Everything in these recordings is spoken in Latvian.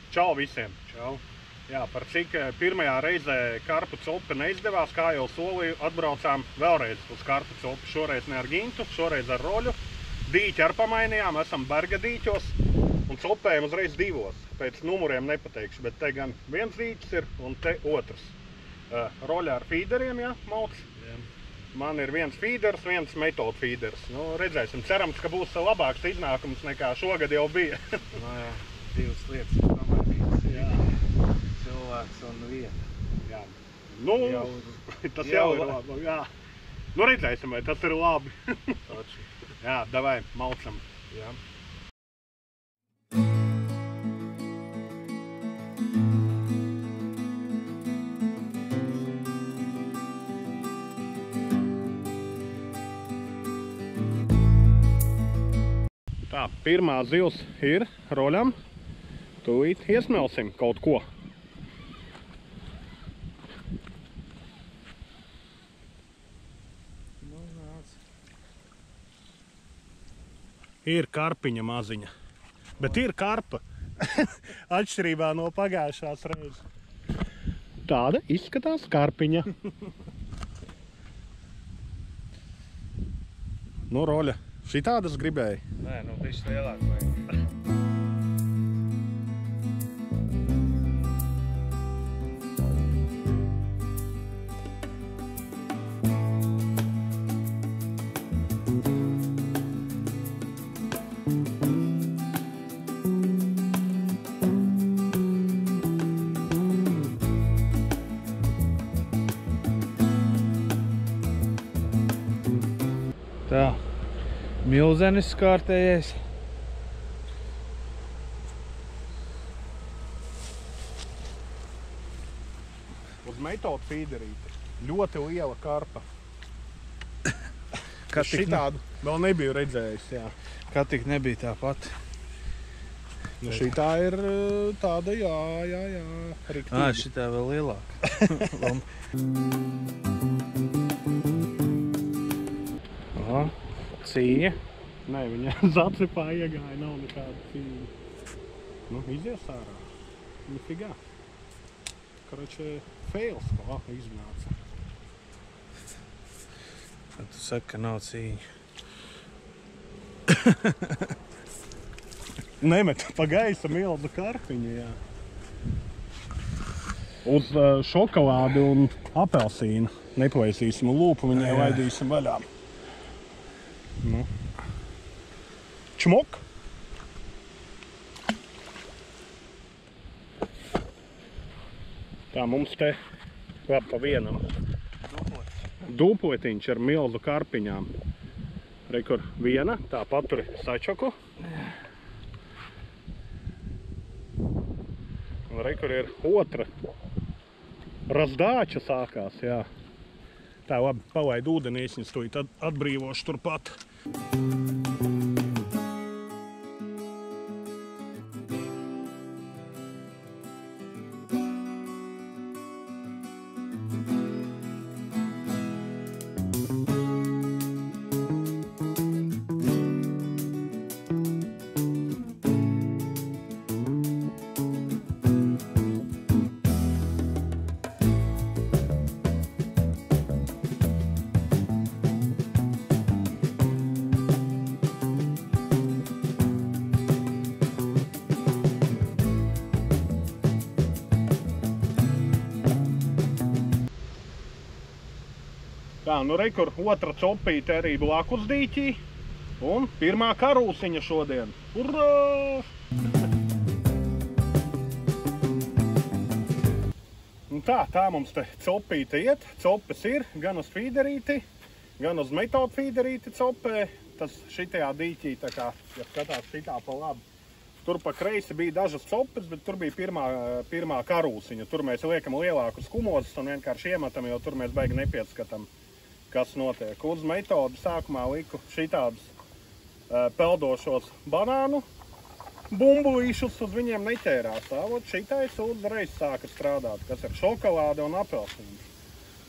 Čau visiem! Čau. Jā, par cik pirmajā reizē karpu copa neizdevās, kā jau solīju, atbraucām vēlreiz uz karpu copu. Šoreiz ne ar gintu, šoreiz ar roļu. Dīķi ar pamainījām, esam berga dīķos un copējam uzreiz divos. Pēc numuriem nepateikšu, bet te gan viens dīķis ir un te otrs. Roļa ar fīderiem, jā, mauc. Jā. Man ir viens fīders, viens metodu fīders. Nu, redzēsim, cerams, ka būs labāks iznākums nekā šogad jau bija. No jā, divas lietas ir pamainītas. Jā. Cilvēks un vieta. Jā. Nu, tas jau ir labi. Jā. Nu, redzēsim, vai tas ir labi. Taču. Jā, davai, maucam. Jā. Tā, pirmā zivs ir roļam. Tūlīt iesmelsim kaut ko. Nu, nāc. Ir karpiņa maziņa. Bet ir karpa. Atšķirībā no pagājušās reizes. Tāda izskatās karpiņa. Nu, roļa. Šitādas gribēji? Nē, nu bišķi lielāk vajag. Tā. Milzenis kārtējais. Uz metodu fīderīti. Ļoti liela karpa. Kā tik Šitādu vēl nebiju redzējis, jā. Kā tik nebija tāpat. Nu, šitā ir tāda, jā. Riktīgi. Šitā vēl lielāka. Aha. Cīņa. Nē, viņa zacipā iegāja, nav nekāda cīņa. Nu, izies ārā. Nifigā. Karače, fails, iznāca. Tu saki, ka nav cīņa. Nemet pa gaisa mildu karpiņu, jā. Uz šokolādi un apelsīnu. Neplaisīsim lūpu, viņai laidīsim vaļā. Nu. Čmok! Tā mums te labi pa vienam. Dūpotiņš ar milzu karpiņām. Rekur viena, tā paturi sačaku. Un rekur ir otra. Razdāča sākās, jā. Tā labi, palaid ūdenī, es viņas tūlīt atbrīvošu turpat. Tā, nu rekur otra copīte arī blakus dīķī. Un pirmā karūsiņa šodien. Urā! Un tā mums te copīte iet. Copes ir gan uz fīderīti, gan uz metodu fīderīti copē. Tas šitajā dīķī, tā kā, ja skatās šitā pa labi. Tur pa kreisi bija dažas copes, bet tur bija pirmā karūsiņa. Tur mēs liekam lielākus kumozus un vienkārši iemetam, jo tur mēs baigi nepieskatam, kas notiek. Uz metodu sākumā liku šitādus peldošos banānu bumbulīšus, uz viņiem neķērās. Šitais uzreiz sāka strādāt, kas ir šokolāde un apelsīns.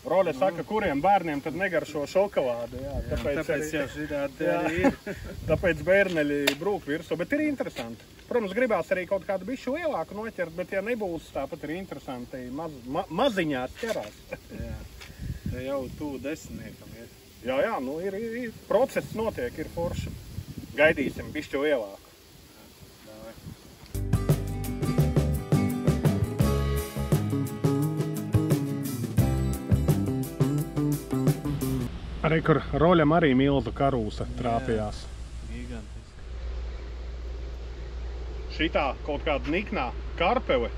Roļa saka, kuriem bērniem tad negaršo šokolādi. Jā, tāpēc jau šitādi arī ir. Tāpēc bērneļi brūk virsū, bet ir interesanti. Protams, gribās arī kaut kādu bišķu lielāku noķert, bet ja nebūs, tāpat ir interesanti, maziņās ķerās. Jā. Te jau tu 10-niekam ir. Jā, nu ir process notiek, ir forši. Gaidīsim bišķu lielāku. Davai. Arī kur roļam arī milzu karūsa trāpījās. Gigantiski. Šitā kaut kāda niknā karpele,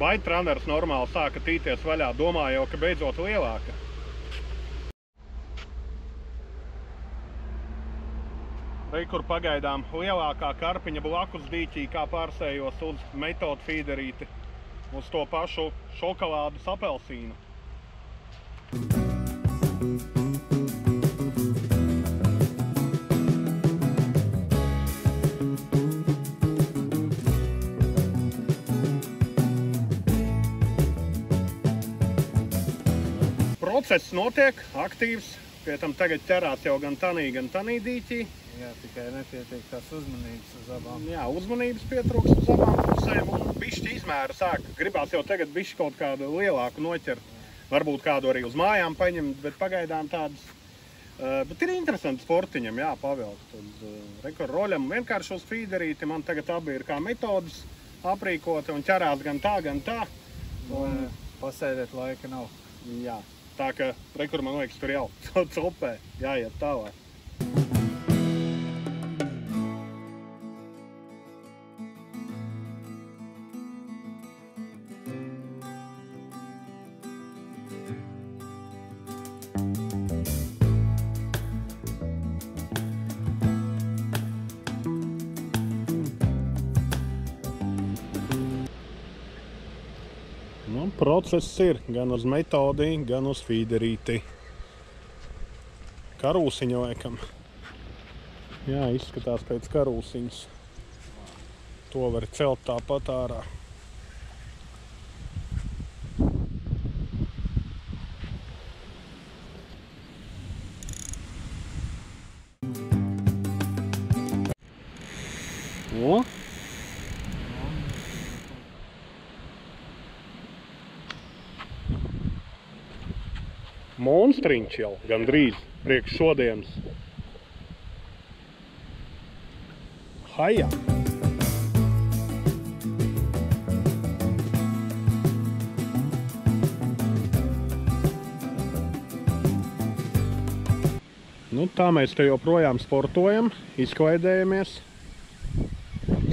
baitraners normāli sāka tīties vaļā, domāju jau, ka beidzot lielāka. Arī kur pagaidām lielākā karpiņa blakus dīķī, kā pārsējos uz metodu feederīti, uz to pašu šokolādes apelsīnu. Process notiek, aktīvs, pie tam tagad ķerās jau gan tanī dīķī. Jā, tikai nepietiek tās uzmanības uz abām. Jā, uzmanības pietrūks uz abām pusēm un bišķi izmēra sāk. Gribās jau tagad bišķi kaut kādu lielāku noķert. Varbūt kādu arī uz mājām paņemt, bet pagaidām tādas. Bet ir interesanti sportiņam, jā, pavilkt. Rekord roļam vienkārši uz feederīti. Man tagad abi ir kā metodas aprīkoti un ķerās gan tā. Un pasēdēt laika nav. Jā, tā ka rekord man liekas tur jau copē, jāiet tālāk. Nu, process ir gan uz metodi, gan uz feederīti. Karūsiņa laikam. Jā, izskatās pēc karūsiņas. To var celt tāpat ārā. O! Monstriņš jau gandrīz priekš šodienas. Haja! Nu, tā mēs te joprojām sportojam, izklaidējamies.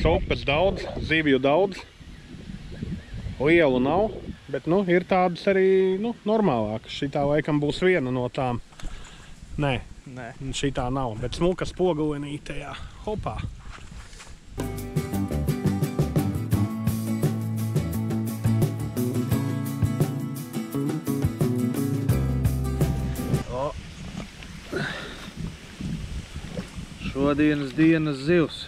Čopes daudz, zivju daudz. Lielu nav. Bet, nu, ir tādas arī, nu, normālākas. Šitā laikam būs viena no tām. Nē, šitā nav, bet smuka spogulinīte, jā. Hopā! Šodienas dienas zivs.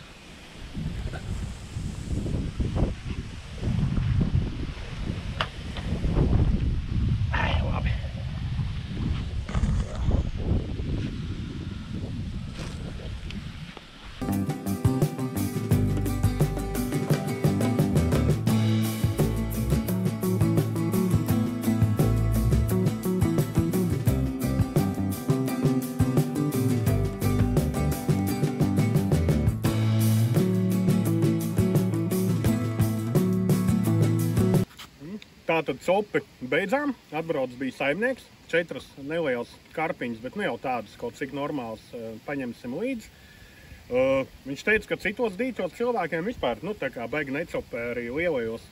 Tātad copi beidzām, atbrauc bija saimnieks, 4 nelielas karpiņas, bet nu jau tādas kaut cik normāls paņemsim līdzi. Viņš teica, ka citos dīķos cilvēkiem vispār, nu tā kā baigi necopē arī lielajos.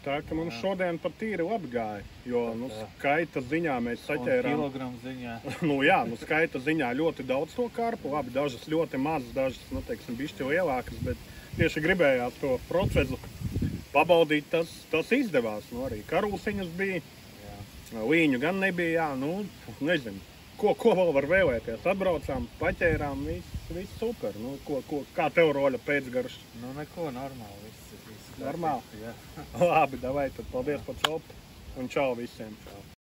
Tā ka mums šodien pat tīri labi gāja, jo nu, skaita ziņā mēs saķērām. Un kilogramu ziņā. Nu jā, nu skaita ziņā ļoti daudz to karpu, labi, dažas ļoti mazas, dažas, nu teiksim, bišķi lielākas, bet tieši gribējās to procesu pabaudīt, tas izdevās. Nu, arī karūsiņas bija, līņu gan nebija, jā, nu, nezinu, ko vēl var vēlēties. Atbraucām, paķērām, viss super. Nu, kā tev roļa pēcgarš? Nu, neko, normāli, viss. Normāli? Jā. Labi, davai, tad paldies par copu un čau visiem. Čau.